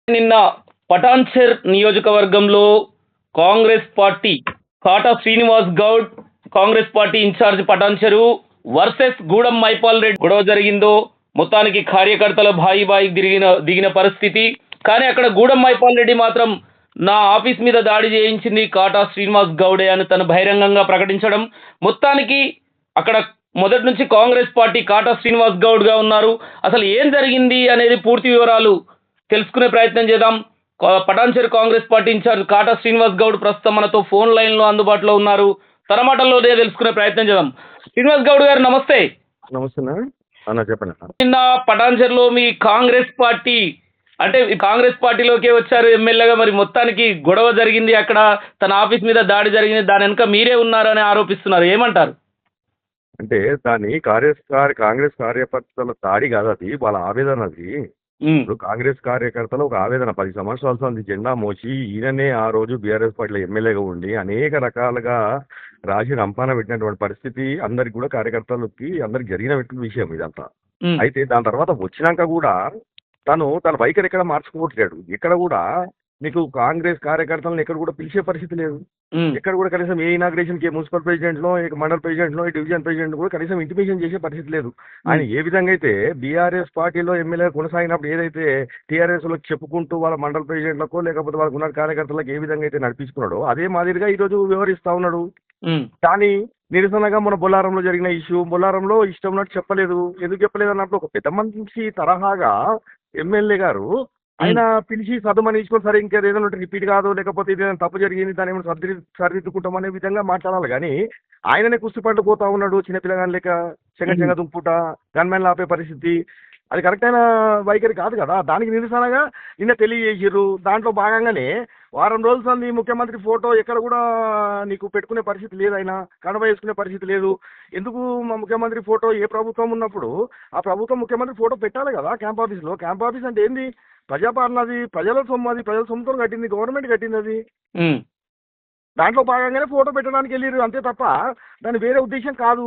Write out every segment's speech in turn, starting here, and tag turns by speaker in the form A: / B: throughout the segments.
A: నిన్న పటాన్చెర్ నియోజకవర్గంలో Congress party Kata Srinivas Goud Congress party in charge Patancheru versus Gudem Mahipal Reddy గొడవ జరిగిందో మొత్తానికి కార్యకర్తల బాయి బాయి దిగిన పరిస్థితి. కానీ అక్కడ గూడెం మైపాల్ రెడ్డి మాత్రం నా ఆఫీస్ మీద దాడి చేయించింది కాటా శ్రీనివాస్ గౌడే అని తను బహిరంగంగా ప్రకటించడం. మొత్తానికి అక్కడ మొదటి నుంచి కాంగ్రెస్ పార్టీ కాటా శ్రీనివాస్ గౌడ్ గా ఉన్నారు. అసలు ఏం జరిగింది అనేది పూర్తి వివరాలు తెలుసుకునే ప్రయత్నం చేద్దాం. పటాన్చెరు కాంగ్రెస్ పార్టీ ఇన్ఛార్జ్ కాటా శ్రీనివాస్ గౌడ్ ప్రస్తుతం మనతో ఫోన్ లైన్ లో అందుబాటులో ఉన్నారు. తన మాటల్లోనే తెలుసుకునే ప్రయత్నం చేద్దాం. శ్రీనివాస్ గౌడ్ గారు నమస్తే.
B: నమస్తే అన్న, చెప్పండి.
A: నిన్న పటాన్చెరులో మీ కాంగ్రెస్ పార్టీ అంటే కాంగ్రెస్ పార్టీలోకి వచ్చారు ఎమ్మెల్యేగా, మరి మొత్తానికి గొడవ జరిగింది, అక్కడ తన ఆఫీస్ మీద దాడి జరిగింది, దాని వెనుక మీరే ఉన్నారని ఆరోపిస్తున్నారు, ఏమంటారు?
B: అంటే దాని కాంగ్రెస్ కార్యకర్తల దాడి కాదు, అది వాళ్ళ ఆవేదన. అది ఇప్పుడు కాంగ్రెస్ కార్యకర్తలు ఒక ఆవేదన. 10 సంవత్సరాల నుంచి జెండా మోసి ఈయననే ఆ రోజు బీఆర్ఎస్ పార్టీలో ఎమ్మెల్యేగా ఉండి అనేక రకాలుగా రాజీ రంపాన పెట్టినటువంటి పరిస్థితి అందరికి కూడా, కార్యకర్తలకి అందరికి జరిగిన విషయం ఇదంతా. అయితే దాని తర్వాత వచ్చినాక కూడా తన వైఖరి ఎక్కడ మార్చుకోవట్లేడు. ఎక్కడ కూడా నీకు కాంగ్రెస్ కార్యకర్తలను ఎక్కడ కూడా పిలిచే పరిస్థితి లేదు. ఎక్కడ కూడా కనీసం ఏ ఇనాగ్రేషన్ కి మున్సిపల్ ప్రెసిడెంట్ లో, మండల్ ప్రెసిడెంట్ లో, డివిజన్ ప్రెసిడెంట్ కూడా కనీసం ఇంటిమేషన్ చేసే పరిస్థితి లేదు. ఆయన ఏ విధంగా అయితే బీఆర్ఎస్ పార్టీలో ఎమ్మెల్యే కొనసాగినప్పుడు ఏదైతే టీఆర్ఎస్ లో చెప్పుకుంటూ వాళ్ళ మండల్ ప్రెసిడెంట్లకు లేకపోతే వాళ్ళకు ఉన్న కార్యకర్తలకు ఏ విధంగా అయితే నడిపించుకున్నాడో అదే మాదిరిగా ఈ రోజు వ్యవహరిస్తా ఉన్నాడు. కానీ నిరసనగా మన బొల్లారంలో జరిగిన ఇష్యూ, బొల్లారంలో ఇష్టం ఉన్నట్టు చెప్పలేదు. ఎందుకు చెప్పలేదు అన్నప్పుడు ఒక పెద్ద మనిషి తరహాగా ఎమ్మెల్యే గారు ఆయన పిలిచి సదుమని ఇచ్చుకొని, సరే ఇంకేదైనా రిపీట్ కాదు, లేకపోతే ఏదైనా తప్పు జరిగింది దాని ఏమైనా సరిదిద్దుకుంటాం అనే విధంగా మాట్లాడాలి. కానీ ఆయననే కుస్తీ పోతా ఉన్నాడు చిన్నపిల్లగాని లేక, చెంగ దుంపుట, గన్మెన్లు ఆపే పరిస్థితి. అది కరెక్ట్ అయిన వైఖరి కాదు కదా. దానికి నిరసనగా నిన్న తెలియజేసిర్రు. దాంట్లో భాగంగానే వారం రోజుల సంది ముఖ్యమంత్రి ఫోటో ఎక్కడ కూడా నీకు పెట్టుకునే పరిస్థితి లేదు, ఆయన కడవ వేసుకునే పరిస్థితి లేదు. ఎందుకు మా ముఖ్యమంత్రి ఫోటో ఏ ప్రభుత్వం ఉన్నప్పుడు ఆ ప్రభుత్వం ముఖ్యమంత్రి ఫోటో పెట్టాలి కదా క్యాంప్ ఆఫీస్లో. క్యాంప్ ఆఫీస్ అంటే ఏంది? ప్రజాపాలన, అది ప్రజల సొమ్ము, అది ప్రజల సొమ్ముతో కట్టింది, గవర్నమెంట్ కట్టింది. అది దాంట్లో భాగంగానే ఫోటో పెట్టడానికి వెళ్ళారు అంతే తప్ప దాని వేరే ఉద్దేశం కాదు.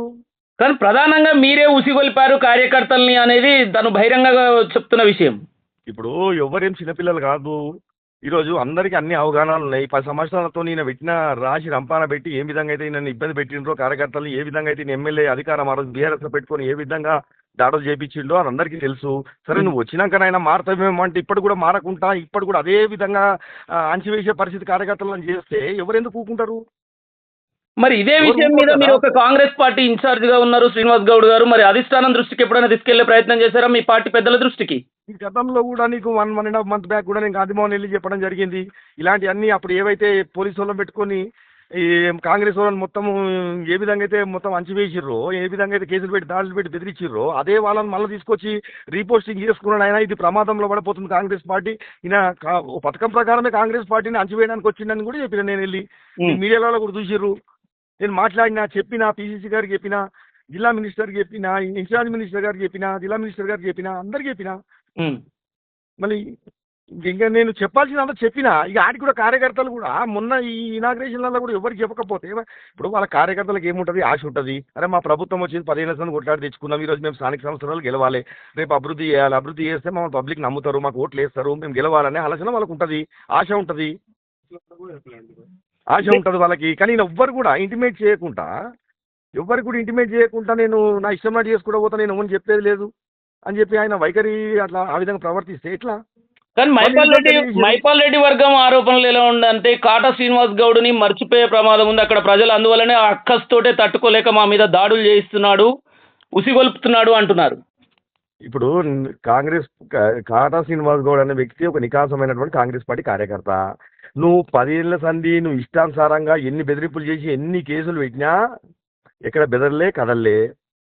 A: కానీ ప్రధానంగా మీరే ఉసిగొల్పారు కార్యకర్తల్ని అనేది తను బహిరంగంగా చెప్తున్న విషయం.
B: ఇప్పుడు ఎవరేం చిన్నపిల్లలు కాదు. ఈరోజు అందరికీ అన్ని అవగాహనలు ఉన్నాయి. 10 సంవత్సరాలతో నేను పెట్టిన రాశి రంపాన పెట్టి ఏ విధంగా అయితే నన్ను ఇబ్బంది పెట్టిండ్రో, కార్యకర్తలు ఏ విధంగా అయితే ఎమ్మెల్యే అధికారం ఆ రోజు బీఆర్ఎస్ పెట్టుకొని ఏ విధంగా దాడులు చేయించిండో అది అందరికీ తెలుసు. సరే నువ్వు వచ్చినాకనైనా మారుతావేమో అంటే ఇప్పటి కూడా మారకుండా ఇప్పటి కూడా అదే విధంగా అణచివేసే పరిస్థితి కార్యకర్తలను చేస్తే ఎవరెందుకు ఊకుంటారు?
A: మరి ఇదే విషయం మీద మీరు ఒక కాంగ్రెస్ పార్టీ ఇన్ఛార్జ్ గా ఉన్నారు శ్రీనివాస్ గౌడ్ గారు, మరి అధిష్టానం దృష్టికి ఎప్పుడైనా తీసుకెళ్లే ప్రయత్నం చేశారా మీ పార్టీ పెద్దల దృష్టికి?
B: ఈ గతంలో కూడా నీకు 1.5 month బ్యాక్ కూడా నేను గాంధీభవన్ వెళ్ళి చెప్పడం జరిగింది. ఇలాంటివన్నీ అప్పుడు ఏవైతే పోలీసు వాళ్ళని పెట్టుకొని ఈ కాంగ్రెస్ వాళ్ళని మొత్తం ఏ విధంగా అయితే మొత్తం అంచివేసిర్రో, ఏ విధంగా అయితే కేసులు పెట్టి దాడులు పెట్టి బెదిరించిర్రో అదే వాళ్ళని మళ్ళీ తీసుకొచ్చి రీపోస్టింగ్ చేసుకున్నాడు ఆయన. ఇది ప్రమాదంలో పడిపోతుంది కాంగ్రెస్ పార్టీ. ఈయన పథకం ప్రకారమే కాంగ్రెస్ పార్టీని అంచివేయడానికి వచ్చిందని కూడా చెప్పిన. నేను వెళ్ళి మీడియాలో కూడా చూసిర్రు. నేను మాట్లాడినా, చెప్పినా, పిసిసి గారికి చెప్పినా, జిల్లా మినిస్టర్కి చెప్పినా, ఇన్ఛార్జ్ మినిస్టర్ గారికి చెప్పినా, జిల్లా మినిస్టర్ గారికి చెప్పినా, అందరికి చెప్పినా. మళ్ళీ ఇంకా నేను చెప్పాల్సినంత చెప్పినా. ఇక ఆడికి కూడా కార్యకర్తలు కూడా మొన్న ఈ ఇనాగ్రేషన్లలో కూడా ఎవరికి చెప్పకపోతే ఇప్పుడు వాళ్ళ కార్యకర్తలకు ఏముంటుంది? ఆశ ఉంటుంది. అరే మా ప్రభుత్వం వచ్చింది 15 ఏళ్ళ కొట్లాడి తెచ్చుకున్నాం, ఈరోజు మేము స్థానిక సంస్థలు గెలవాలి, రేపు అభివృద్ధి చేయాలి, అభివృద్ధి చేస్తే మమ్మల్ని పబ్లిక్ నమ్ముతారు, మాకు ఓట్లు వేస్తారు, మేము గెలవాలనే ఆలోచన వాళ్ళకు ఉంటుంది, ఆశ ఉంటుంది, ఆశ ఉంటుంది వాళ్ళకి. కానీ నేను ఎవ్వరు కూడా ఇంటిమేట్ చేయకుండా నేను నా ఇష్టం నాటి చేసుకుంటూ పోతా, నేను ఎవరిని చెప్పేది లేదు అని చెప్పి ఆయన వైఖరి అట్లా ఆ విధంగా ప్రవర్తిస్తే ఎట్లా?
A: కానీ మైపాల్ రెడ్డి వర్గం ఆరోపణలు ఎలా ఉందంటే కాటా శ్రీనివాస్ గౌడ్ని మర్చిపోయే ప్రమాదం ఉంది అక్కడ ప్రజలు, అందువల్లనే అక్కస్తోటే తట్టుకోలేక మా మీద దాడులు చేయిస్తున్నాడు, ఉసిగొల్పుతున్నాడు అంటున్నారు.
B: ఇప్పుడు కాటా శ్రీనివాస్ గౌడ్ అనే వ్యక్తి ఒక నికాసమైనటువంటి కాంగ్రెస్ పార్టీ కార్యకర్త. నువ్వు 10 ఏళ్ల సంధి నువ్వు ఇష్టానుసారంగా ఎన్ని బెదిరింపులు చేసి ఎన్ని కేసులు పెట్టినా ఎక్కడ బెదరలే కదలలే.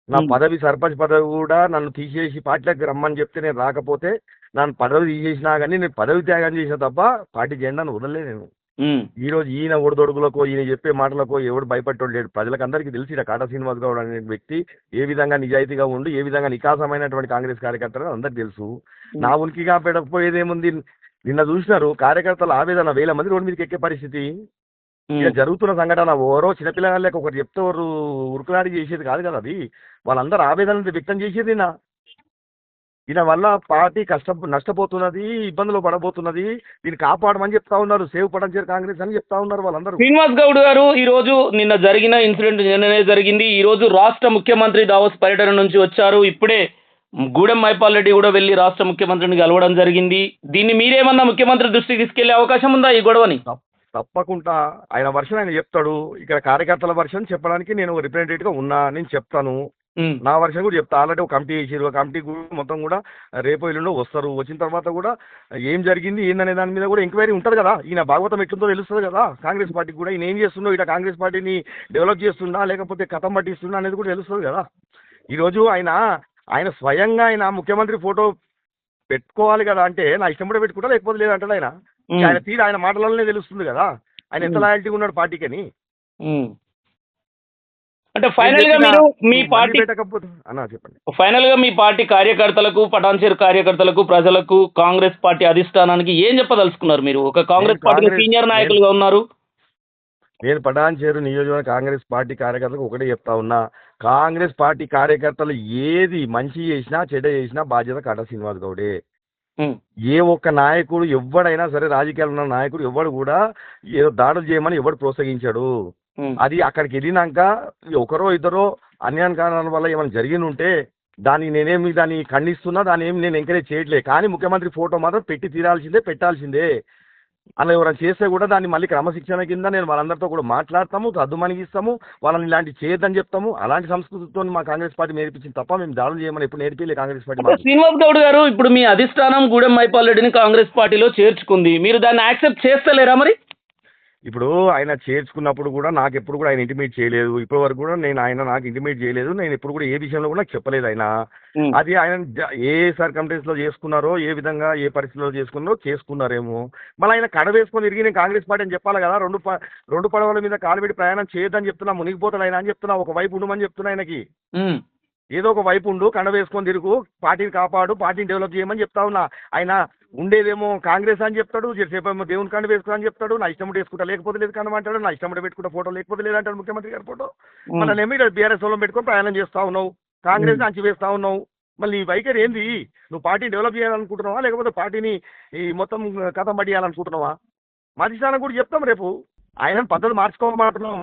B: నా పదవి, సర్పంచ్ పదవి కూడా నన్ను తీసేసి పార్టీలోకి రమ్మని చెప్తే నేను రాకపోతే నన్ను పదవి తీసేసినా కానీ నేను పదవి త్యాగం చేసిన తప్ప పార్టీ జెండాను వదలలే నేను. ఈ రోజు ఈయన ఒడిదొడుగులకో, ఈయన చెప్పే మాటలకో ఎవడు భయపట్టోడు లేడు. ప్రజలకు అందరికీ తెలిసి కాటా శ్రీనివాస్ గౌడ్ అనే వ్యక్తి ఏ విధంగా నిజాయితీగా ఉండి ఏ విధంగా నికాసమైనటువంటి కాంగ్రెస్ కార్యకర్తలు అందరికి తెలుసు. నా ఉనికిగా పెట్టకపోయేదేముంది? నిన్న చూసినారు కార్యకర్తల ఆవేదన, 1000 మంది రోడ్డు మీదకి ఎక్కే పరిస్థితి. ఇక జరుగుతున్న సంఘటన ఎవరో చిన్నపిల్లగాళ్ళకి ఒకటి చెప్తే ఎవరు ఉరుకులాడి చేసేది కాదు కదా. అది వాళ్ళందరూ ఆవేదన వ్యక్తం చేసేది. ఈయన వల్ల పార్టీ నష్టపోతున్నది, ఇబ్బందులు పడబోతున్నది, దీన్ని కాపాడమని చెప్తా ఉన్నారు. సేవ్ పటాన్చేరు కాంగ్రెస్ అని చెప్తా ఉన్నారు వాళ్ళందరూ.
A: శ్రీనివాస్ గౌడ్ గారు ఈ రోజు నిన్న జరిగిన ఇన్సిడెంట్ నిన్ననే జరిగింది. ఈ రోజు రాష్ట్ర ముఖ్యమంత్రి దావోస్ పర్యటన నుంచి వచ్చారు. ఇప్పుడే గూడెం మైపాల్ రెడ్డి కూడా వెళ్ళి రాష్ట్ర ముఖ్యమంత్రిని కలవడం జరిగింది. దీన్ని మీరేమన్నా ముఖ్యమంత్రి దృష్టికి తీసుకెళ్లే అవకాశం ఉందా ఈ గొడవని?
B: తప్పకుండా ఆయన వర్షన్ ఆయన చెప్తాడు. ఇక్కడ కార్యకర్తల వర్షన్ చెప్పడానికి నేను రిప్రజెంటేటివ్ గా ఉన్నా, నేను చెప్తాను. నా వర్షన్ కూడా చెప్తా. ఆల్రెడీ ఒక కమిటీ చేసారు. ఆ కమిటీ మొత్తం కూడా రేపు ఎల్లుండో వస్తారు. వచ్చిన తర్వాత కూడా ఏం జరిగింది ఏందనే దాని మీద కూడా ఎంక్వైరీ ఉంటుంది కదా. ఈయన భాగవతం ఎట్లుందో తెలుస్తుంది కదా కాంగ్రెస్ పార్టీకి కూడా. ఈయన ఏం చేస్తుండో, ఇట్లా కాంగ్రెస్ పార్టీని డెవలప్ చేస్తుండా లేకపోతే కథం పట్టిస్తుండా అనేది కూడా తెలుస్తుంది కదా. ఈరోజు ఆయన స్వయంగా ఆయన ముఖ్యమంత్రి ఫోటో పెట్టుకోవాలి కదా అంటే నా ఇష్టం కూడా పెట్టుకుంటా, లేకపోతే లేదంటాడు ఆయన. ఆయన తీరు ఆయన మాటలలోనే తెలుస్తుంది కదా ఆయన ఎంత లాయల్టీ ఉన్నాడు పార్టీకి అని.
A: అంటే ఫైనల్ గా మీరు మీ పార్టీ
B: చెప్పండి.
A: ఫైనల్ గా మీ పార్టీ కార్యకర్తలకు, పటాన్చేరు కార్యకర్తలకు, ప్రజలకు, కాంగ్రెస్ పార్టీ అధిష్టానానికి ఏం చెప్పదలుచుకున్నారు? మీరు ఒక కాంగ్రెస్ పార్టీ సీనియర్ నాయకులుగా ఉన్నారు.
B: నేను పటాన్చేరు నియోజకవర్గ కాంగ్రెస్ పార్టీ కార్యకర్తలకు ఒకటే చెప్తా ఉన్నా, కాంగ్రెస్ పార్టీ కార్యకర్తలు ఏది మంచి చేసినా చెడ్డ చేసినా బాధ్యత కాటా శ్రీనివాస్ గౌడే. ఏ ఒక్క నాయకుడు ఎవడైనా సరే, రాజకీయాలు ఉన్న నాయకుడు ఎవడు కూడా ఏదో దాడులు చేయమని ఎవడు ప్రోత్సహించాడు. అది అక్కడికి వెళ్ళినాక ఒకరో ఇద్దరో అన్యాయ కారణాల వల్ల ఏమైనా జరిగి ఉంటే దాన్ని ఖండిస్తున్నా, దాన్ని ఏమి నేను ఎంకరేజ్ చేయట్లే. కానీ ముఖ్యమంత్రి ఫోటో మాత్రం పెట్టాల్సిందే. అలా ఎవరైనా చేస్తే కూడా దాన్ని మళ్ళీ క్రమశిక్షణ కింద నేను వాళ్ళందరితో కూడా మాట్లాడతాము, తద్దుమణిగిస్తాము, వాళ్ళని ఇలాంటి చేయొద్దని చెప్తాము. అలాంటి సంస్కృతితో మా కాంగ్రెస్ పార్టీ నేర్పించింది తప్ప మేము దాడులు చేయమని ఎప్పుడు నేర్పిలే కాంగ్రెస్ పార్టీ.
A: శ్రీనివాస్ గౌడ్ గారు, ఇప్పుడు మీ అధిష్టానం గూడెం మైపాల్ రెడ్డిని కాంగ్రెస్ పార్టీలో చేర్చుకుంది. మీరు దాన్ని యాక్సెప్ట్ చేస్తలేరా మరి?
B: ఇప్పుడు ఆయన చేర్చుకున్నప్పుడు కూడా నాకు ఎప్పుడు కూడా ఆయన ఇంటిమేట్ చేయలేదు. ఇప్పటి వరకు కూడా ఆయన నాకు ఇంటిమేట్ చేయలేదు. నేను ఎప్పుడు కూడా ఏ విషయంలో కూడా నాకు చెప్పలేదు ఆయన. అది ఆయన ఏ సర్కంస్టెన్స్ లో చేసుకున్నారో, ఏ విధంగా ఏ పరిస్థితిలో చేసుకున్నారేమో. మళ్ళీ ఆయన కడ వేసుకొని తిరిగి నేను కాంగ్రెస్ పార్టీ అని చెప్పాలి కదా. రెండు పడవల మీద కాలు పెట్టి ప్రయాణం చేయొద్దని చెప్తున్నా, మునిగిపోతాడు ఆయన అని చెప్తున్నా. ఒక వైపు ఉండమని చెప్తున్నా ఆయనకి. ఏదో ఒక వైపు ఉండు, కండ వేసుకొని తిరుగు, పార్టీని కాపాడు, పార్టీని డెవలప్ చేయమని చెప్తా ఉన్నా. ఆయన ఉండేదేమో కాంగ్రెస్ అని చెప్తాడు, జరసేపేమో దేవుని కండ వేసుకో అని చెప్తాడు. నా ఇష్టం వేసుకుంటా లేకపోతే లేదు కండ అంటాడు. నా ఇష్టం పెట్టుకుంటా ఫోటో లేకపోతే లేదంటాడు ముఖ్యమంత్రి గారి ఫోటో. మళ్ళీ ఇక్కడ బీఆర్ఎస్ లో పెట్టుకొని ప్రయాణం చేస్తా ఉన్నావు, కాంగ్రెస్ అంచి వేస్తా ఉన్నావు. మళ్ళీ నీ వైఖరి ఏంది? నువ్వు పార్టీని డెవలప్ చేయాలనుకుంటున్నావా లేకపోతే పార్టీని ఈ మొత్తం కథం పట్టియాలనుకుంటున్నావా? మా అధిష్టానం కూడా చెప్తాం రేపు. ఆయన పద్ధతి మార్చుకోమంటున్నాం.